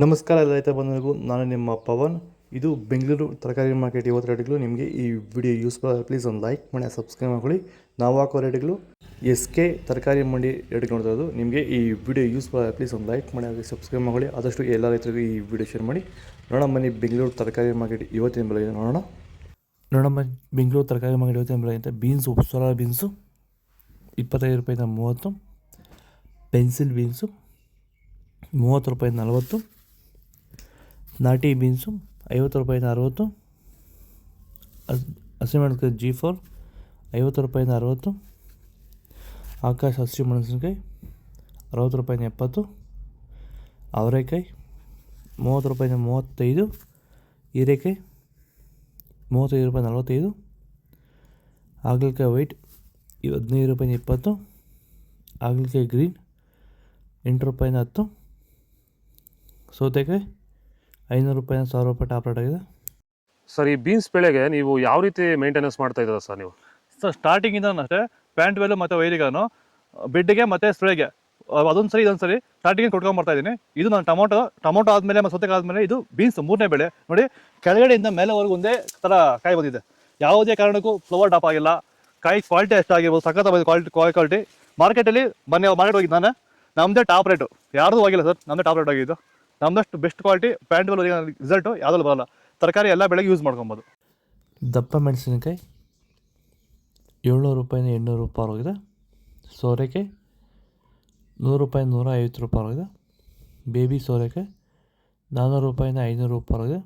ನಮಸ್ಕಾರ ಎಲ್ಲ ರೈತ ಬಂಧುಗಳಿಗೂ, ನಾನು ನಿಮ್ಮ ಪವನ್. ಇದು ಬೆಂಗಳೂರು ತರಕಾರಿ ಮಾರ್ಕೆಟ್. ಇವತ್ತು ರೇಟ್ಗಳು ನಿಮಗೆ ಈ ವಿಡಿಯೋ ಯೂಸ್ಫುಲ್ ಆಗಿ ಪ್ಲೀಸ್ ಒಂದು ಲೈಕ್ ಮಾಡಿ, ಸಬ್ಸ್ಕ್ರೈಬ್ ಮಾಡ್ಕೊಳ್ಳಿ. ನಾವು ಹಾಕೋ ರೇಟ್ಗಳು SK ತರಕಾರಿ ಮಂಡಿ ರೇಟ್ಗಳು ನೋಡ್ತಾ ಇರೋದು. ನಿಮಗೆ ಈ ವಿಡಿಯೋ ಯೂಸ್ಫುಲ್ ಆಗಿ ಪ್ಲೀಸ್ ಒಂದು ಲೈಕ್ ಮಾಡಿ, ಹಾಗೆ ಸಬ್ಸ್ಕ್ರೈಬ್ ಮಾಡ್ಕೊಳ್ಳಿ. ಆದಷ್ಟು ಎಲ್ಲ ರೈತರಿಗೂ ಈ ವಿಡಿಯೋ ಶೇರ್ ಮಾಡಿ. ನೋಡೋಣ ಬನ್ನಿ ಬೆಂಗಳೂರು ತರಕಾರಿ ಮಾರ್ಕೆಟ್ ಇವತ್ತಿನ ಬೆಲೆ ನೋಡೋಣ ಬನ್ನಿ ಬೆಂಗಳೂರು ತರಕಾರಿ ಮಾರ್ಕೆಟ್ ಇವತ್ತಿನ ಬೆಲೆ ಅಂತ. ಬೀನ್ಸು, ಸೋಲಾ ಬೀನ್ಸು 25 ರೂಪಾಯಿಂದ 30, ಪೆನ್ಸಿಲ್ ಬೀನ್ಸು 30 ರೂಪಾಯಿಂದ 40, ನಾಟಿ ಬೀನ್ಸು 50 ರೂಪಾಯಿಂದ 60, ಹಸಿಮೆಣಸಿನಕಾಯಿ G4 50 ರೂಪಾಯಿಂದ 60, ಆಕಾಶ ಹಸಿ ಮೆಣಸಿನಕಾಯಿ 60 ರೂಪಾಯಿಂದ 70, ಅವರೆಕಾಯಿ 30 ರೂಪಾಯಿಂದ 35, ಹೀರೆಕಾಯಿ 35 ರೂಪಾಯಿಂದ 45, ಹಾಗಲಕಾಯಿ ವೈಟ್ 15 ರೂಪಾಯಿಂದ 20, ಹಾಗಲಕಾಯಿ ಗ್ರೀನ್ 8 ರೂಪಾಯಿಂದ 10, ಸೌತೆಕಾಯಿ 500 ರೂಪಾಯಿಂದ 1000 ರೂಪಾಯಿ ಟಾಪ್ ರೇಟ್ ಆಗಿದೆ. ಸರ್, ಈ ಬೀನ್ಸ್ ಬೆಳೆಗೆ ನೀವು ಯಾವ ರೀತಿ ಮೇಂಟೆನೆನ್ಸ್ ಮಾಡ್ತಾ ಇದ್ದೀರಾ ಸರ್ ನೀವು? ಸರ್, ಸ್ಟಾರ್ಟಿಂಗಿಂದ ಅಷ್ಟೇ ಪ್ಯಾಂಟ್ ವೆಲ್ಲು ಮತ್ತು ವೈರಿಗಾನು ಬಿಡ್ಗೆ ಮತ್ತು ಸ್ಪ್ರೇಗೆ ಅದೊಂದು ಸರಿ ಇದೊಂದು ಸರಿ ಸ್ಟಾರ್ಟಿಂಗ್ ಕೊಟ್ಕೊಂಡ್ಬರ್ತಾ ಇದ್ದೀನಿ. ಇದು ನಾನು ಟೊಮೊಟೊ ಆದಮೇಲೆ ಮತ್ತು ಸೌತೆಕಾಯಿ ಆದಮೇಲೆ ಇದು ಬೀನ್ಸ್ 3ನೇ ಬೆಳೆ. ನೋಡಿ, ಕೆಳಗಡೆಯಿಂದ ಮೇಲೆವರೆಗೂ ಒಂದೇ ಥರ ಕಾಯಿ ಬಂದಿದೆ. ಯಾವುದೇ ಕಾರಣಕ್ಕೂ ಫ್ಲವರ್ ಟಾಪ್ ಆಗಿಲ್ಲ. ಕಾಯಿ ಕ್ವಾಲಿಟಿ ಎಷ್ಟಾಗಿರ್ಬೋದು, ಸಖತ್ ಕ್ವಾಲಿಟಿ. ಮಾರ್ಕೆಟಲ್ಲಿ ಮಾರ್ಕೆಟ್ ಹೋಗಿದ್ದು ನಾನು, ನಮ್ಮದೇ ಟಾಪ್ ರೇಟು, ಯಾರ್ದು ಹೋಗಿಲ್ಲ ಸರ್, ನಮ್ಮದೇ ಟಾಪ್ ರೇಟ್ ಆಗಿದ್ದು. ನಮ್ಮದಷ್ಟು best quality plant well result ಯಾವುದಲ್ಲೂ ಬರೋಲ್ಲ. ತರಕಾರಿ ಎಲ್ಲ ಬೆಳೆಗೆ ಯೂಸ್ ಮಾಡ್ಕೊಬೋದು. ದಪ್ಪ ಮೆಣಸಿನಕಾಯಿ 700 ರೂಪಾಯಿಂದ 800 ರೂಪಾಯಿ ಹೋಗಿದೆ. ಸೋರೆಕಾಯಿ 100 ರೂಪಾಯಿಂದ 150 ರೂಪಾಯಿ ಹೋಗಿದೆ. ಬೇಬಿ ಸೋರೆಕಾಯಿ 400 ರೂಪಾಯಿಂದ 500 ರೂಪಾಯಿ ಹೋಗಿದೆ.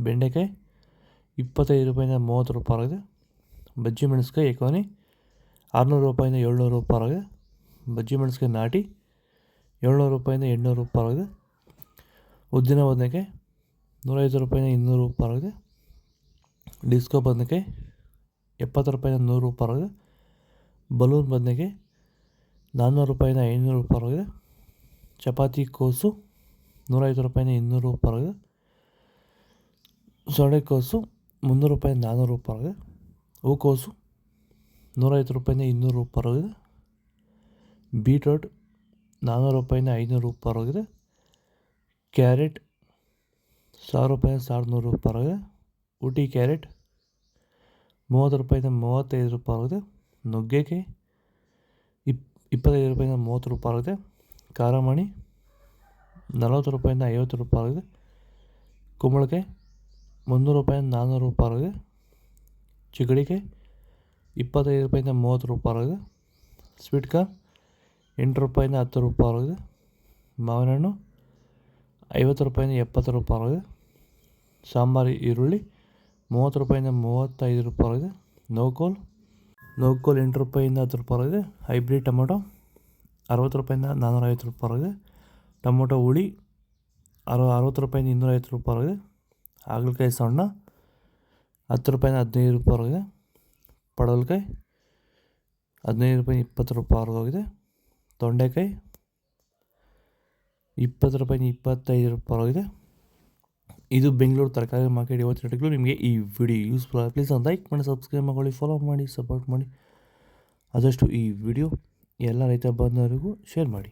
ಬೆಂಡೆಕಾಯಿ 25 ರೂಪಾಯಿಂದ 30 ರೂಪಾಯಿ ಹೋಗಿದೆ. ಬಜ್ಜಿ ಮೆಣಸಿನಕಾಯಿ ಎಕೋನಿ 600 ರೂಪಾಯಿಂದ 700 ರೂಪಾಯಿ ಹೋಗಿದೆ. ಬಜ್ಜಿ ಮೆಣಸಿನಕಾಯಿ ನಾಟಿ 700 ರೂಪಾಯಿಂದ 800 ರೂಪಾಯಿ ಹೋಗಿದೆ. ಉದ್ದಿನ ಬದನೆಕಾಯಿ 150 ರೂಪಾಯಿಂದ 200 ರೂಪಾಯಿ ಆಗಿದೆ. ಡಿಸ್ಕೋ ಬದನೆಕಾಯಿ 70 ರೂಪಾಯಿಂದ 100 ರೂಪಾಯಿ ಆಗಿದೆ. ಬಲೂನ್ ಬದನೆಕಾಯಿ 400 ರೂಪಾಯಿಂದ 500 ರೂಪಾಯಿ ಆಗಿದೆ. ಚಪಾತಿ ಕೋಸು 150 ರೂಪಾಯಿಂದ 200 ರೂಪಾಯಿ ಆಗಿದೆ. ಸೊಳ್ಳೆಕೋಸು 300 ರೂಪಾಯಿಂದ 400 ರೂಪಾಯಿ ಆಗಿದೆ. ಹೂಕೋಸು 150 ರೂಪಾಯಿಂದ 200 ರೂಪಾಯಿ ಆಗಿದೆ. ಬೀಟ್ರೋಟ್ 400 ರೂಪಾಯಿಂದ 500 ರೂಪಾಯಿ ಆಗಿದೆ. ಕ್ಯಾರೆಟ್ 1000 ರೂಪಾಯಿಂದ 1100 ರೂಪಾಯಿ ಆಗಿದೆ. ಊಟಿ ಕ್ಯಾರೆಟ್ 30 ರೂಪಾಯಿಂದ 35 ರೂಪಾಯಿ ಆಗಿದೆ. ನುಗ್ಗೆಕಾಯಿ 25 ರೂಪಾಯಿಂದ 30 ರೂಪಾಯಿ ಆಗಿದೆ. ಖಾರಮಣಿ 40 ರೂಪಾಯಿಂದ 50 ರೂಪಾಯಿ ಆಗಿದೆ. ಕುಂಬಳಕಾಯಿ 300 ರೂಪಾಯಿಂದ 400 ರೂಪಾಯಿ ಆಗಿದೆ. ಚಿಗಡಿಕಾಯಿ 25 ರೂಪಾಯಿಂದ 30 ರೂಪಾಯಿ ಆಗಿದೆ. ಸ್ವೀಟ್ ಕಾರ್ನ್ 8 ರೂಪಾಯಿಂದ 10 ರೂಪಾಯಿ ಆಗಿದೆ. ಮಾವಿನ ಹಣ್ಣು 50 ರೂಪಾಯಿಂದ 70 ರೂಪಾಯಿ ಆಗಿದೆ. ಸಾಂಬಾರು ಈರುಳ್ಳಿ 30 ರೂಪಾಯಿಂದ 35 ರೂಪಾಯಿ ಆಗಿದೆ. ನೋಕೋಲ್ 8 ರೂಪಾಯಿಂದ 10 ರೂಪಾಯಿ ಆಗಿದೆ. ಹೈಬ್ರಿಡ್ ಟೊಮೊಟೊ 60 ರೂಪಾಯಿಂದ 450 ರೂಪಾಯಿ ಆಗಿದೆ. ಟೊಮೊಟೊ ಹುಳಿ 60 ರೂಪಾಯಿಂದ 250 ರೂಪಾಯಿ ಆಗಿದೆ. ಹಾಗಲಕಾಯಿ ಸಣ್ಣ 10 ರೂಪಾಯಿಂದ 15 ರೂಪಾಯಿ ಆಗಿದೆ. ಪಡವಲಕಾಯಿ 15 ರೂಪಾಯಿಂದ 20 ರೂಪಾಯಿ ಆಗಿದೆ. ತೊಂಡೆಕಾಯಿ 20 ರೂಪಾಯಿಂದ 25 ರೂಪಾಯಿ ಆಗಿದೆ. ಇದು ಬೆಂಗಳೂರು ತರಕಾರಿ ಮಾರ್ಕೆಟ್ ಇವತ್ತು ರೇಟ್ಗಳು. ನಿಮಗೆ ಈ ವಿಡಿಯೋ ಯೂಸ್ಫುಲ್ ಆಗಿ ಪ್ಲೀಸ್ ಒಂದು ಲೈಕ್ ಮಾಡಿ, ಸಬ್ಸ್ಕ್ರೈಬ್ ಮಾಡ್ಕೊಳ್ಳಿ, ಫಾಲೋ ಮಾಡಿ, ಸಪೋರ್ಟ್ ಮಾಡಿ. ಆದಷ್ಟು ಈ ವಿಡಿಯೋ ಎಲ್ಲ ರೈತ ಬಾಂಧವರಿಗೂ ಶೇರ್ ಮಾಡಿ.